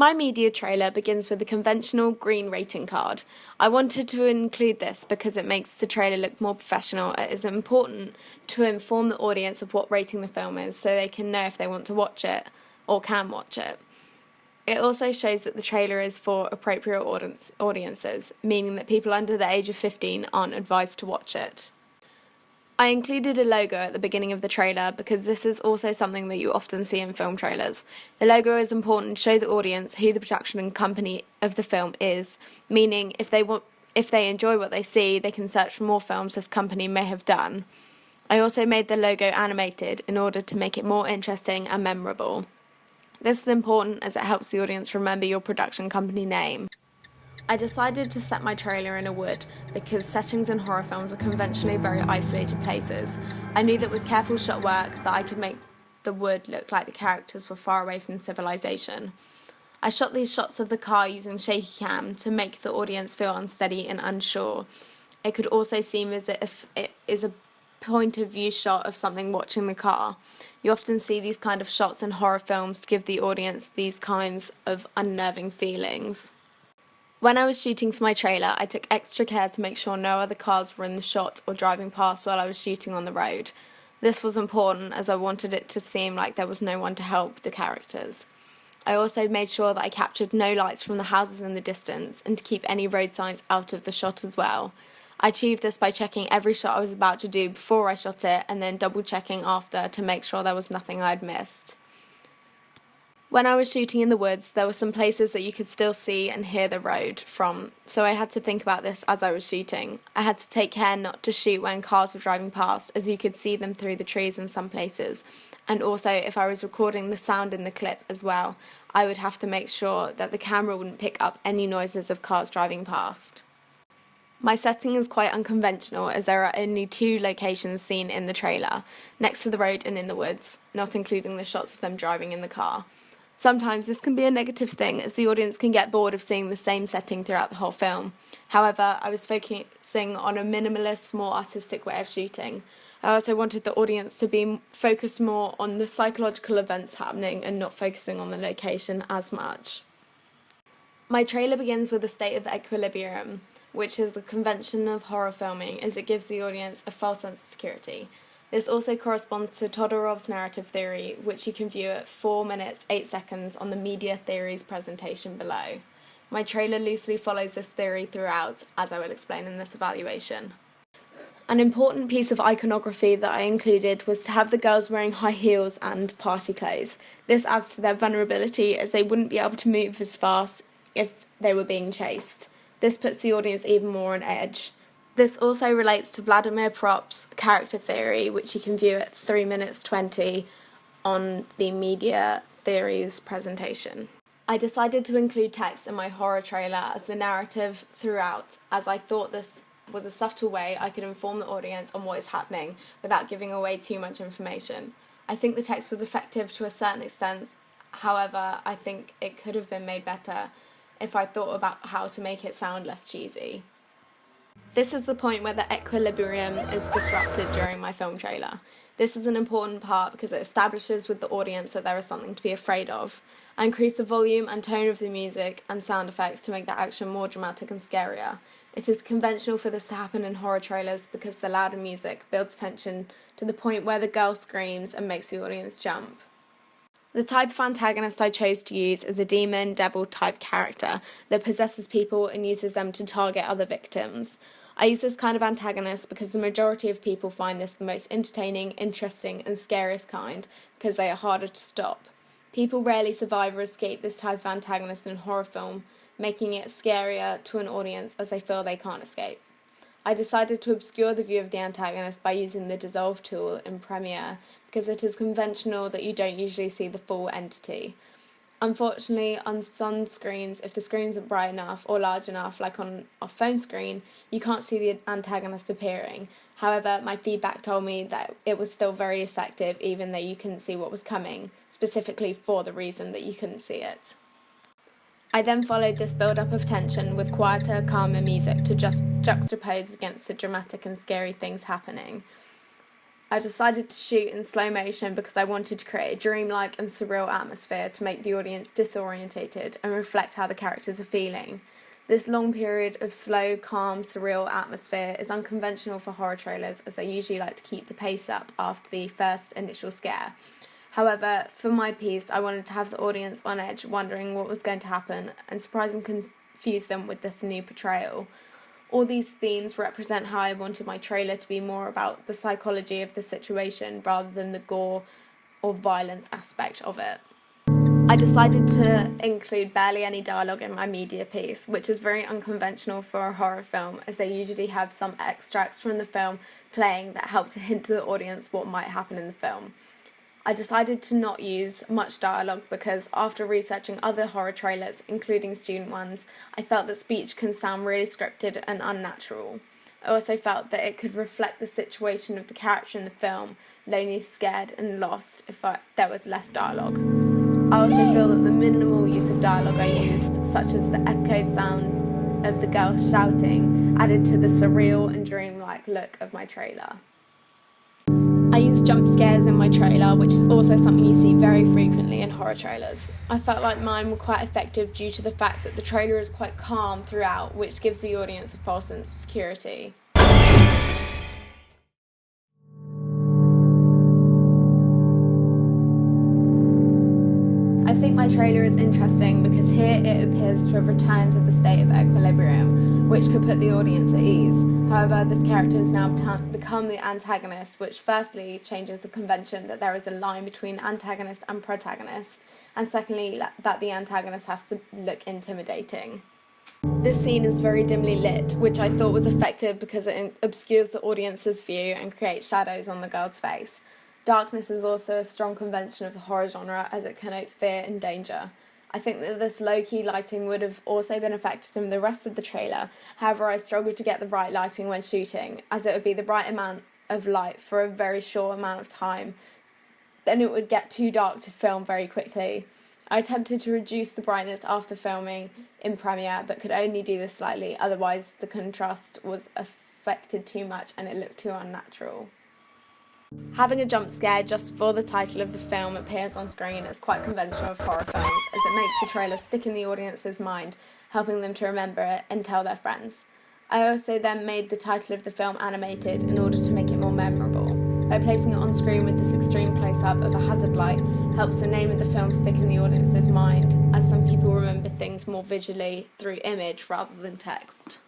My media trailer begins with a conventional green rating card. I wanted to include this because it makes the trailer look more professional. It is important to inform the audience of what rating the film is so they can know if they want to watch it or can watch it. It also shows that the trailer is for appropriate audiences, meaning that people under the age of 15 aren't advised to watch it. I included a logo at the beginning of the trailer because this is also something that you often see in film trailers. The logo is important to show the audience who the production company of the film is, meaning if they enjoy what they see, they can search for more films this company may have done. I also made the logo animated in order to make it more interesting and memorable. This is important as it helps the audience remember your production company name. I decided to set my trailer in a wood because settings in horror films are conventionally very isolated places. I knew that with careful shot work that I could make the wood look like the characters were far away from civilization. I shot these shots of the car using shaky cam to make the audience feel unsteady and unsure. It could also seem as if it is a point of view shot of something watching the car. You often see these kind of shots in horror films to give the audience these kinds of unnerving feelings. When I was shooting for my trailer, I took extra care to make sure no other cars were in the shot or driving past while I was shooting on the road. This was important as I wanted it to seem like there was no one to help the characters. I also made sure that I captured no lights from the houses in the distance and to keep any road signs out of the shot as well. I achieved this by checking every shot I was about to do before I shot it and then double checking after to make sure there was nothing I'd missed. When I was shooting in the woods, there were some places that you could still see and hear the road from, so I had to think about this as I was shooting. I had to take care not to shoot when cars were driving past, as you could see them through the trees in some places, and also if I was recording the sound in the clip as well, I would have to make sure that the camera wouldn't pick up any noises of cars driving past. My setting is quite unconventional as there are only 2 locations seen in the trailer, next to the road and in the woods, not including the shots of them driving in the car. Sometimes this can be a negative thing as the audience can get bored of seeing the same setting throughout the whole film. However, I was focusing on a minimalist, more artistic way of shooting. I also wanted the audience to be focused more on the psychological events happening and not focusing on the location as much. My trailer begins with a state of equilibrium, which is the convention of horror filming as it gives the audience a false sense of security. This also corresponds to Todorov's narrative theory, which you can view at 4 minutes 8 seconds on the Media Theories presentation below. My trailer loosely follows this theory throughout, as I will explain in this evaluation. An important piece of iconography that I included was to have the girls wearing high heels and party clothes. This adds to their vulnerability as they wouldn't be able to move as fast if they were being chased. This puts the audience even more on edge. This also relates to Vladimir Prop's character theory, which you can view at 3 minutes 20 on the Media Theories presentation. I decided to include text in my horror trailer as the narrative throughout, as I thought this was a subtle way I could inform the audience on what is happening without giving away too much information. I think the text was effective to a certain extent, however, I think it could have been made better if I thought about how to make it sound less cheesy. This is the point where the equilibrium is disrupted during my film trailer. This is an important part because it establishes with the audience that there is something to be afraid of. I increase the volume and tone of the music and sound effects to make the action more dramatic and scarier. It is conventional for this to happen in horror trailers because the louder music builds tension to the point where the girl screams and makes the audience jump. The type of antagonist I chose to use is a demon, devil type character that possesses people and uses them to target other victims. I use this kind of antagonist because the majority of people find this the most entertaining, interesting and scariest kind because they are harder to stop. People rarely survive or escape this type of antagonist in horror film, making it scarier to an audience as they feel they can't escape. I decided to obscure the view of the antagonist by using the dissolve tool in Premiere because it is conventional that you don't usually see the full entity. Unfortunately, on some screens, if the screen isn't bright enough or large enough, like on a phone screen, you can't see the antagonist appearing. However, my feedback told me that it was still very effective even though you couldn't see what was coming, specifically for the reason that you couldn't see it. I then followed this build-up of tension with quieter, calmer music to just juxtapose against the dramatic and scary things happening. I decided to shoot in slow motion because I wanted to create a dreamlike and surreal atmosphere to make the audience disorientated and reflect how the characters are feeling. This long period of slow, calm, surreal atmosphere is unconventional for horror trailers, as I usually like to keep the pace up after the first initial scare. However, for my piece, I wanted to have the audience on edge, wondering what was going to happen, and surprise and confuse them with this new portrayal. All these themes represent how I wanted my trailer to be more about the psychology of the situation rather than the gore or violence aspect of it. I decided to include barely any dialogue in my media piece, which is very unconventional for a horror film, as they usually have some extracts from the film playing that help to hint to the audience what might happen in the film. I decided to not use much dialogue because after researching other horror trailers, including student ones, I felt that speech can sound really scripted and unnatural. I also felt that it could reflect the situation of the character in the film, lonely, scared and lost if there was less dialogue. I also feel that the minimal use of dialogue I used, such as the echoed sound of the girl shouting, added to the surreal and dreamlike look of my trailer. I used jump scares in my trailer, which is also something you see very frequently in horror trailers. I felt like mine were quite effective due to the fact that the trailer is quite calm throughout, which gives the audience a false sense of security. I think my trailer is interesting because here it appears to have returned to the state of equilibrium, which could put the audience at ease. However, this character has now become the antagonist, which firstly changes the convention that there is a line between antagonist and protagonist, and secondly that the antagonist has to look intimidating. This scene is very dimly lit, which I thought was effective because it obscures the audience's view and creates shadows on the girl's face. Darkness is also a strong convention of the horror genre as it connotes fear and danger. I think that this low-key lighting would have also been effective in the rest of the trailer. However, I struggled to get the right lighting when shooting, as it would be the right amount of light for a very short amount of time. Then it would get too dark to film very quickly. I attempted to reduce the brightness after filming in Premiere, but could only do this slightly, otherwise the contrast was affected too much and it looked too unnatural. Having a jump scare just before the title of the film appears on screen is quite conventional of horror films, as it makes the trailer stick in the audience's mind, helping them to remember it and tell their friends. I also then made the title of the film animated in order to make it more memorable. By placing it on screen with this extreme close-up of a hazard light helps the name of the film stick in the audience's mind, as some people remember things more visually through image rather than text.